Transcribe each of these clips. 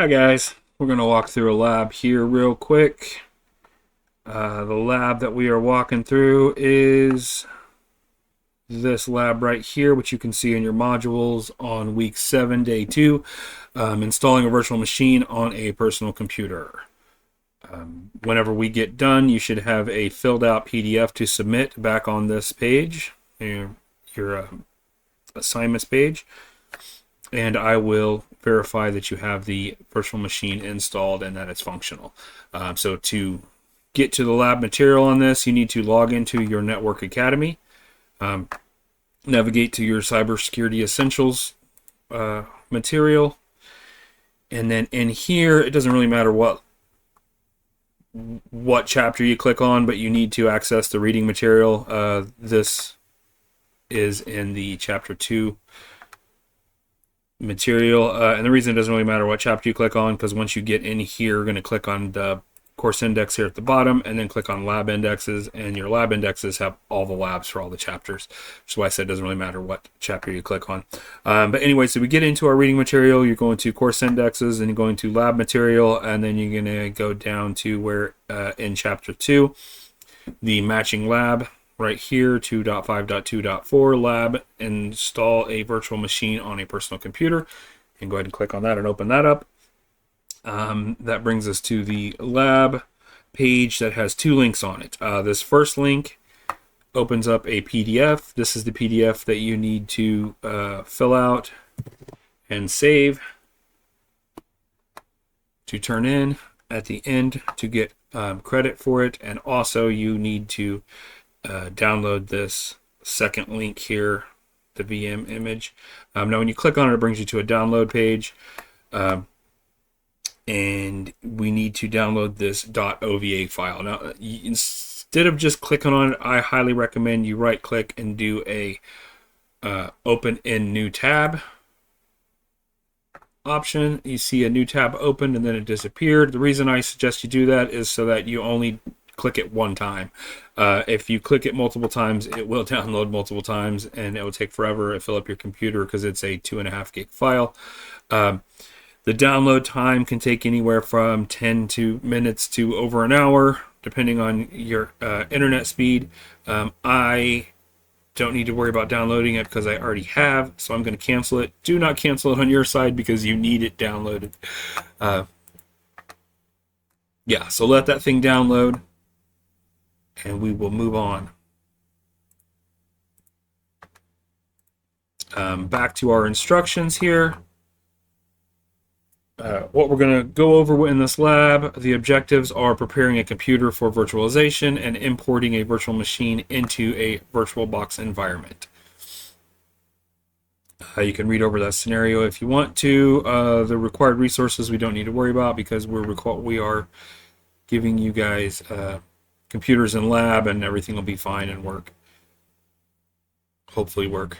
Hi guys, we're going to walk through a lab here real quick. The lab that we are walking through is this lab right here, which you can see in your modules on week 7, day 2, installing a virtual machine on a personal computer. Whenever we get done, you should have a filled out PDF to submit back on this page, your assignments page, and I will verify that you have the virtual machine installed and that it's functional. So to get to the lab material on this, you need to log into your Network Academy, navigate to your Cybersecurity Essentials material, and then in here, it doesn't really matter what chapter you click on, but you need to access the reading material. This is in the chapter 2 material, and the reason it doesn't really matter what chapter you click on, because once you get in here, you're going to click on the course index here at the bottom and then click on lab indexes, and your lab indexes have all the labs for all the chapters, which is why I said it doesn't really matter what chapter you click on. But anyway, so we get into our reading material. You're going to course indexes and you're going to lab material, and then you're going to go down to where in chapter 2 the matching lab right here, 2.5.2.4 lab, install a virtual machine on a personal computer, and go ahead and click on that and open that up. That brings us to the lab page that has 2 links on it. This first link opens up a PDF. This is the PDF that you need to fill out and save to turn in at the end to get credit for it, and also you need to download this second link here, the VM image. Now when you click on it, it brings you to a download page, and we need to download this .ova file. Now instead of just clicking on it, I highly recommend you right click and do a open in new tab option. You see a new tab opened and then it disappeared. The reason I suggest you do that is so that you only click it one time. If you click it multiple times, it will download multiple times and it will take forever to fill up your computer because it's a 2.5 gig file. The download time can take anywhere from 10 minutes to over an hour, depending on your internet speed. I don't need to worry about downloading it because I already have, so I'm going to cancel it. Do not cancel it on your side because you need it downloaded. Yeah, so let that thing download, and we will move on. Back to our instructions here. What we're going to go over in this lab, the objectives are preparing a computer for virtualization and importing a virtual machine into a VirtualBox environment. You can read over that scenario if you want to. The required resources we don't need to worry about because we are giving you guys computers in lab, and everything will be fine and work. Hopefully work.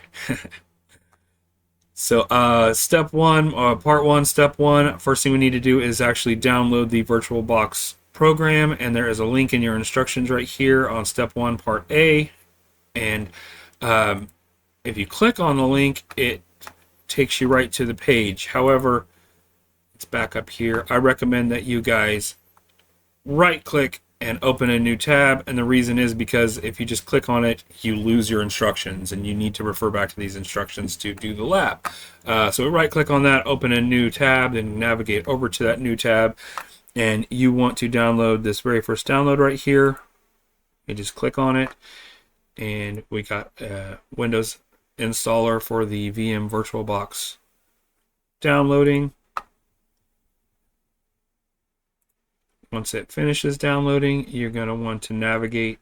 So step 1, part 1, step 1, first thing we need to do is actually download the VirtualBox program, and there is a link in your instructions right here on step 1, part A, and if you click on the link, it takes you right to the page. However, it's back up here. I recommend that you guys right click and open a new tab, and the reason is because if you just click on it, you lose your instructions, and you need to refer back to these instructions to do the lab. So right click on that, open a new tab, and navigate over to that new tab, and you want to download this very first download right here. You just click on it, and we got Windows installer for the VM VirtualBox downloading. Once it finishes downloading, you're going to want to navigate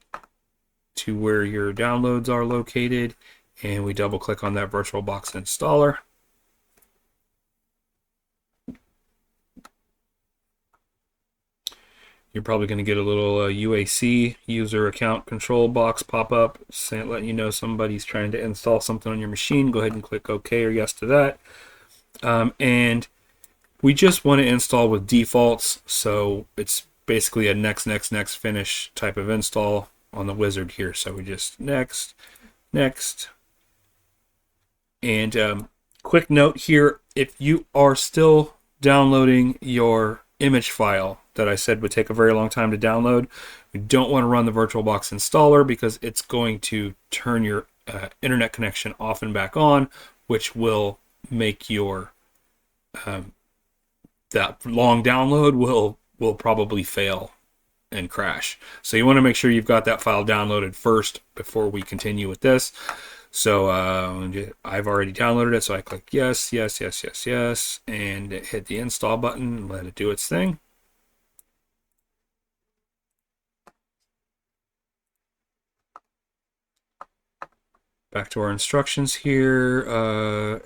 to where your downloads are located, and we double click on that VirtualBox installer. You're probably going to get a little UAC, user account control box, pop up, letting you know somebody's trying to install something on your machine. Go ahead and click OK or yes to that. And we just want to install with defaults, so it's basically a next finish type of install on the wizard here. So we just next. And quick note here, if you are still downloading your image file that I said would take a very long time to download. We don't want to run the VirtualBox installer because it's going to turn your internet connection off and back on, which will make your that long download will probably fail and crash. So you want to make sure you've got that file downloaded first before we continue with this. So I've already downloaded it, so I click yes, yes, yes, yes, yes, and hit the install button and let it do its thing. Back to our instructions here.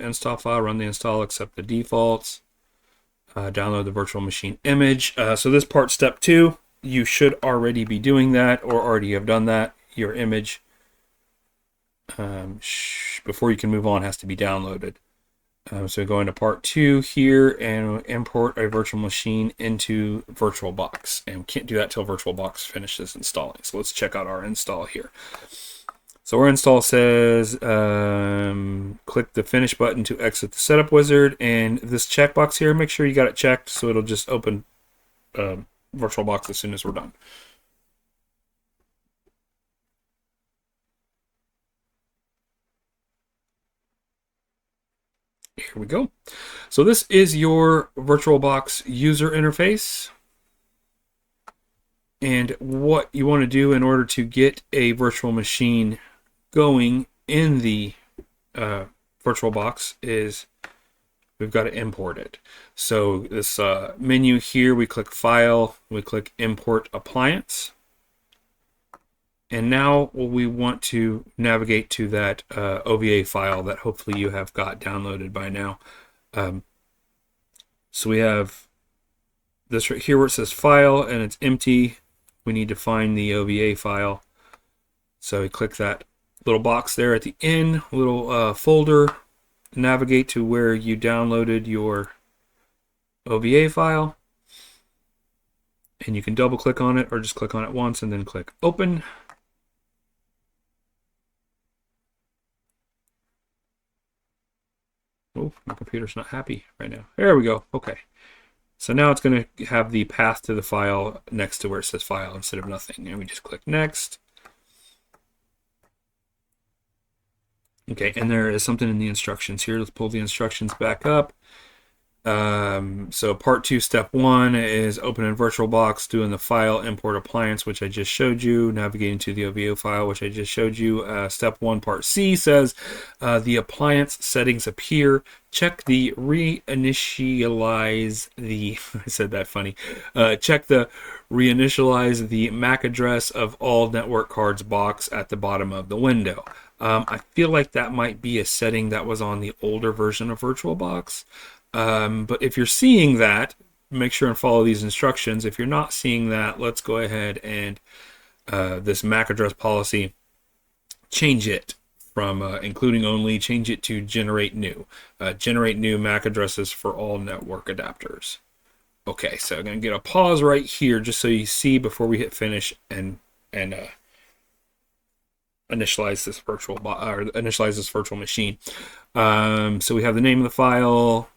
Install file, run the install, accept the defaults. Download the virtual machine image. So this part, step 2, you should already be doing that or already have done that. Your image, before you can move on, has to be downloaded. So go into part 2 here and import a virtual machine into VirtualBox. And we can't do that till VirtualBox finishes installing. So let's check out our install here. So our install says click the finish button to exit the setup wizard, and this checkbox here, make sure you got it checked so it'll just open VirtualBox as soon as we're done. Here we go. So this is your VirtualBox user interface. And what you want to do in order to get a virtual machine going in the VirtualBox is we've got to import it. So this menu here, we click File, we click Import Appliance. And now we want to navigate to that OVA file that hopefully you have got downloaded by now. So we have this right here where it says File and it's empty. We need to find the OVA file. So we click that little box there at the end, little folder, navigate to where you downloaded your OVA file. And you can double click on it or just click on it once and then click Open. Oh, my computer's not happy right now. There we go. Okay. So now it's going to have the path to the file next to where it says File instead of nothing. And we just click Next. Okay, and there is something in the instructions here. Let's pull the instructions back up. So part 2, step 1 is opening VirtualBox, doing the file import appliance, which I just showed you, navigating to the OVO file, which I just showed you. Step 1, part C says the appliance settings appear. Check the reinitialize the, I said that funny, check the reinitialize the MAC address of all network cards box at the bottom of the window. I feel like that might be a setting that was on the older version of VirtualBox. But if you're seeing that, make sure and follow these instructions. If you're not seeing that, let's go ahead and this MAC address policy, change it from including only, change it to generate new. Generate new MAC addresses for all network adapters. Okay, so I'm going to get a pause right here just so you see before we hit finish and initialize this virtual machine. So we have the name of the file,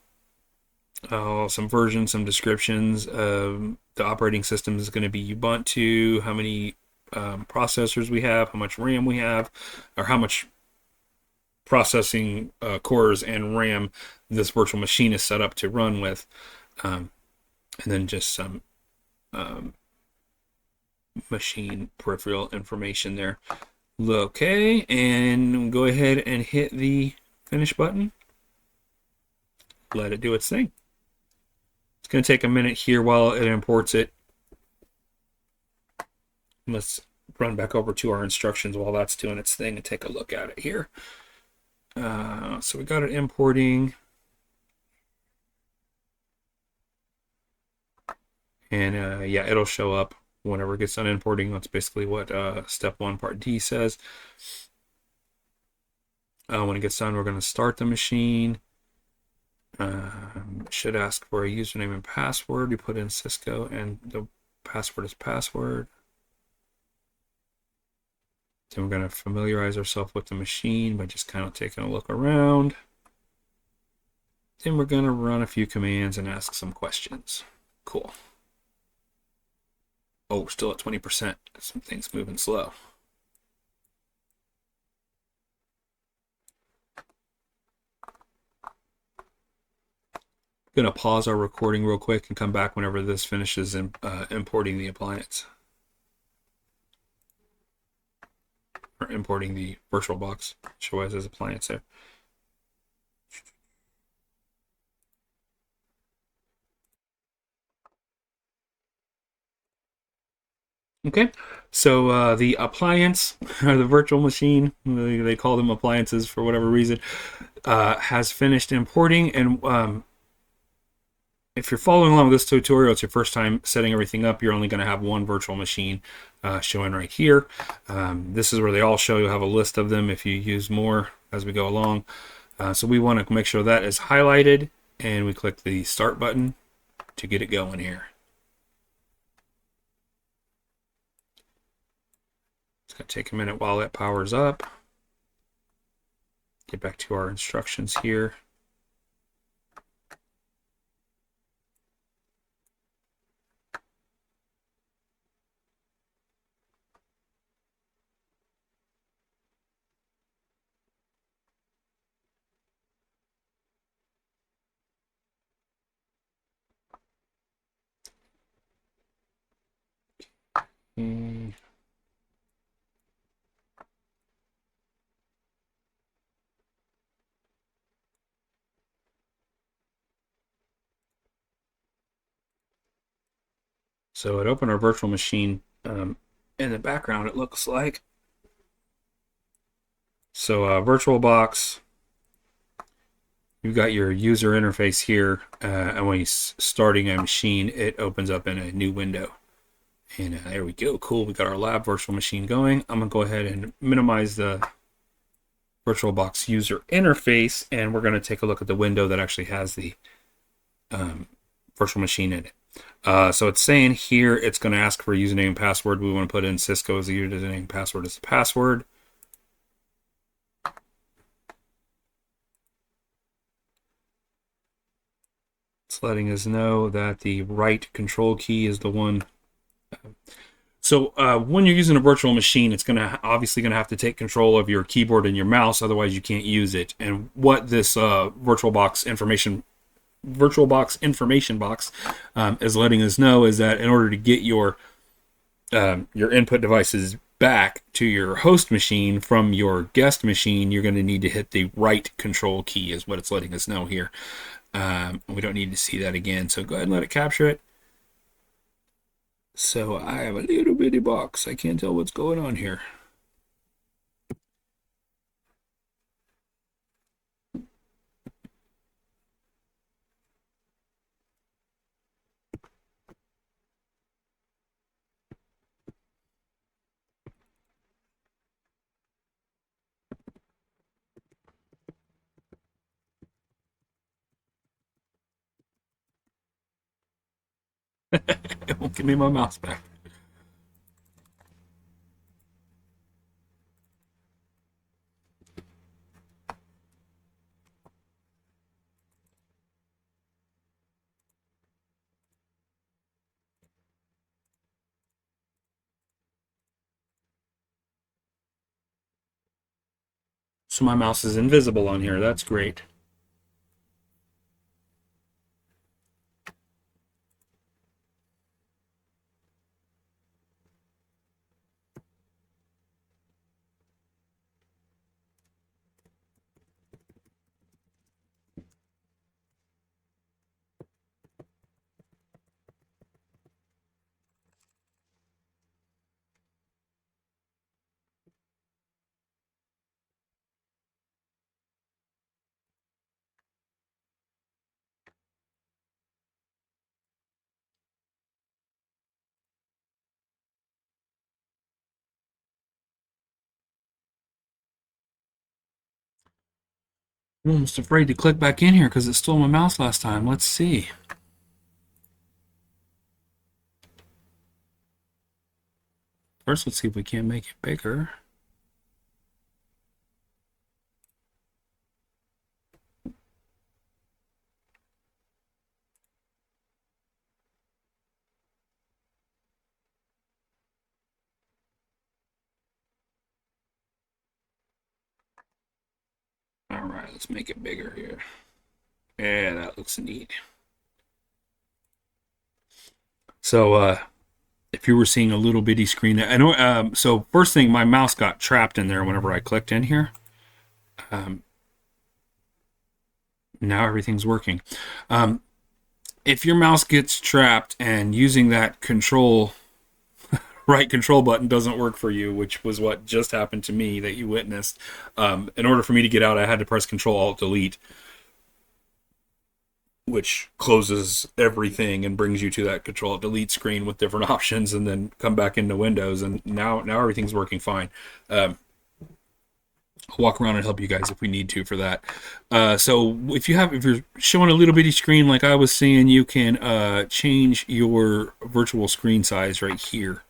some versions, some descriptions. The operating system is going to be Ubuntu, how many processors we have, how much RAM we have, or how much processing cores and RAM this virtual machine is set up to run with, and then just some machine peripheral information there. Okay, and go ahead and hit the finish button. Let it do its thing. It's going to take a minute here while it imports it. Let's run back over to our instructions while that's doing its thing and take a look at it here. So we got it importing. And yeah, it'll show up whenever it gets done importing. That's basically what step 1 part D says. When it gets done, we're going to start the machine. Should ask for a username and password. We put in Cisco and the password is password. Then we're going to familiarize ourselves with the machine by just kind of taking a look around. Then we're going to run a few commands and ask some questions. Cool. Oh, we're still at 20%. Some things moving slow. Going to pause our recording real quick and come back whenever this finishes importing the appliance. Or importing the VirtualBox. Show us as appliance there. Okay, so the appliance, or the virtual machine, they call them appliances for whatever reason, has finished importing. And if you're following along with this tutorial, it's your first time setting everything up, you're only going to have one virtual machine showing right here. This is where they all show. You'll have a list of them if you use more as we go along. So we want to make sure that is highlighted, and we click the start button to get it going here. It's going to take a minute while it powers up. Get back to our instructions here. So it opened our virtual machine. In the background, it looks like. So VirtualBox, you've got your user interface here, and when you're starting a machine, it opens up in a new window. And there we go. Cool. We got our lab virtual machine going. I'm going to go ahead and minimize the VirtualBox user interface, and we're going to take a look at the window that actually has the virtual machine in it. So it's saying here it's going to ask for a username and password. We want to put in Cisco as the username and password as the password. It's letting us know that the right control key is the one. So when you're using a virtual machine, it's obviously going to have to take control of your keyboard and your mouse, otherwise you can't use it. And what this VirtualBox information box is letting us know is that in order to get your input devices back to your host machine from your guest machine, you're going to need to hit the right control key, is what it's letting us know here. We don't need to see that again, so go ahead and let it capture it. So I have a little bitty box. I can't tell what's going on here. It won't give me my mouse back. So my mouse is invisible on here. That's great. I'm almost afraid to click back in here because it stole my mouse last time. Let's see. First, let's see if we can't make it bigger. right, let's make it bigger here. Yeah, that looks neat. So if you were seeing a little bitty screen, I know. So first thing, my mouse got trapped in there whenever I clicked in here. Now everything's working. If your mouse gets trapped and using that right control button doesn't work for you, which was what just happened to me that you witnessed, in order for me to get out, I had to press Control Alt Delete, which closes everything and brings you to that Control Alt Delete screen with different options, and then come back into Windows, and now everything's working fine. I'll walk around and help you guys if we need to for that. So if you're showing a little bitty screen like I was seeing, you can change your virtual screen size right here.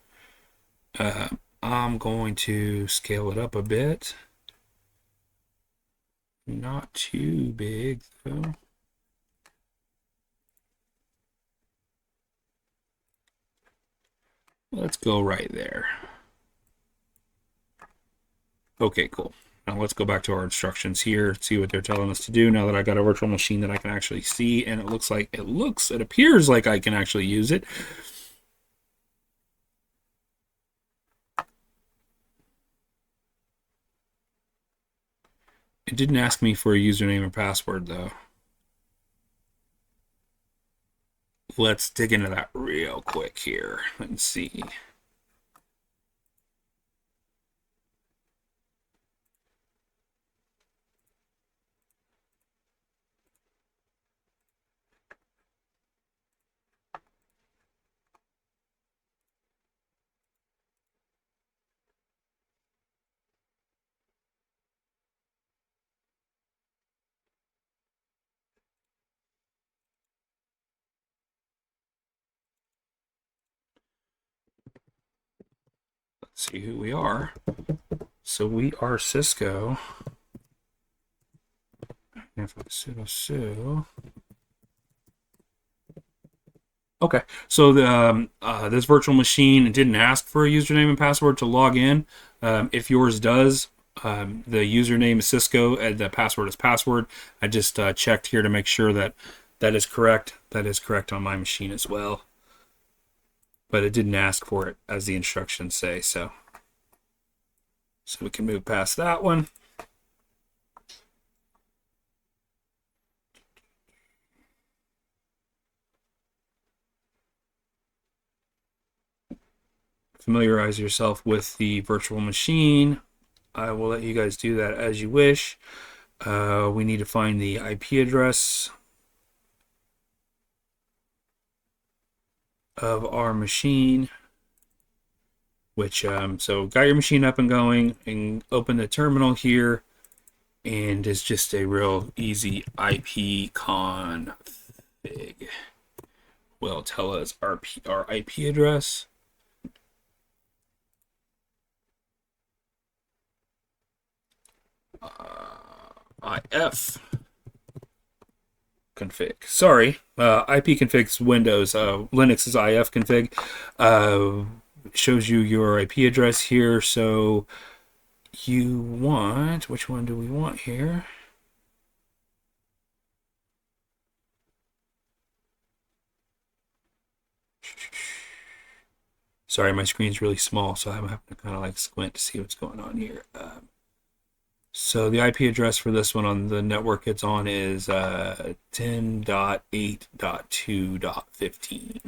I'm going to scale it up a bit. Not too big though. Let's go right there. Okay, cool. Now let's go back to our instructions here, see what they're telling us to do now that I got a virtual machine that I can actually see, and it appears like I can actually use it. It didn't ask me for a username and password though. Let's dig into that real quick here and see. Let's see who we are. So we are Cisco. Sudo. Okay, so this virtual machine didn't ask for a username and password to log in. If yours does, the username is Cisco and the password is password. I just checked here to make sure that that is correct. That is correct on my machine as well. But it didn't ask for it as the instructions say, so we can move past that one. Familiarize yourself with the virtual machine. I will let you guys do that as you wish. We need to find the IP address of our machine, which so got your machine up and going, and open the terminal here, and it's just a real easy IP config. Will tell us our IP address. IF config. Sorry, IP config's Windows. Linux is IF config. Shows you your IP address here. So you want, which one do we want here? Sorry, my screen's really small, so I'm having to kind of like squint to see what's going on here. So the IP address for this one on the network it's on is 10.8.2.15. You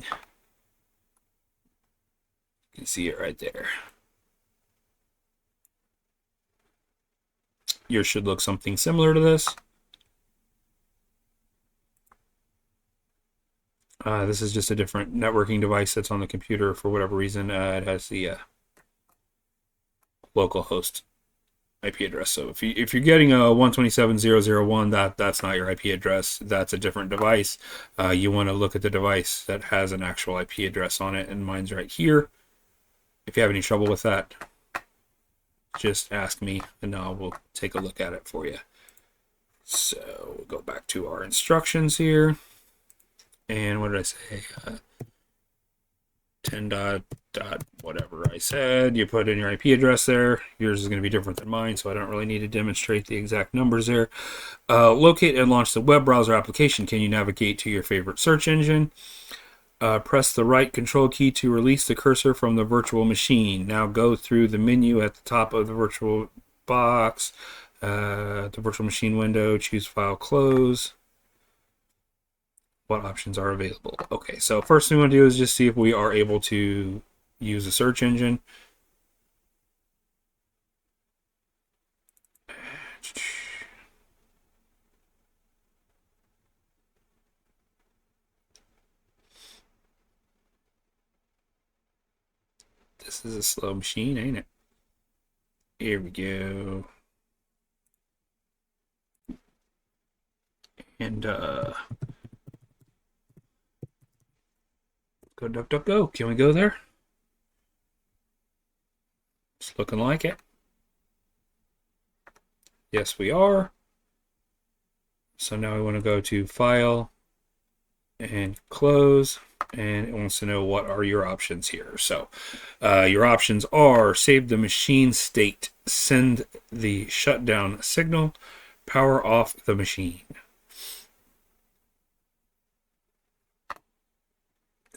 can see it right there. Yours should look something similar to this. This is just a different networking device that's on the computer for whatever reason. It has the local host IP address. So if you're getting a 127.0.0.1, that's not your IP address. That's a different device. You want to look at the device that has an actual IP address on it, and mine's right here. If you have any trouble with that, just ask me, and I will take a look at it for you. So we'll go back to our instructions here. And what did I say? 10 dot whatever I said. You put in your IP address there. Yours is going to be different than mine, so I don't really need to demonstrate the exact numbers there. Locate and launch the web browser application. Can you navigate to your favorite search engine? Press the right control key to release the cursor from the virtual machine. Now go through the menu at the top of the VirtualBox, the virtual machine window, choose file, close. What options are available? Okay, so first thing we want to do is just see if we are able to use a search engine. This is a slow machine, ain't it? Here we go. And go duck duck go. Can we go there? It's looking like it. Yes, we are. So now we want to go to File and Close, and it wants to know what are your options here. So your options are save the machine state, send the shutdown signal, power off the machine.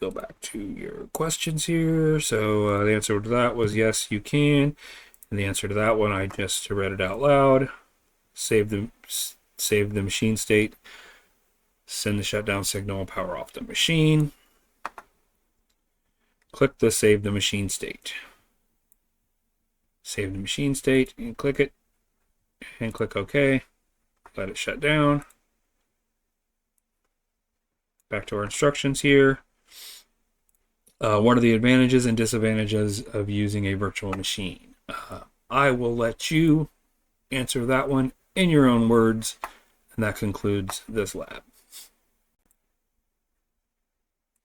Go back to your questions here. So the answer to that was yes, you can. And the answer to that one, I just read it out loud. Save the machine state, send the shutdown signal, power off the machine. Click the save the machine state. Save the machine state and click it and click OK. Let it shut down. Back to our instructions here. What are the advantages and disadvantages of using a virtual machine? I will let you answer that one in your own words, and that concludes this lab.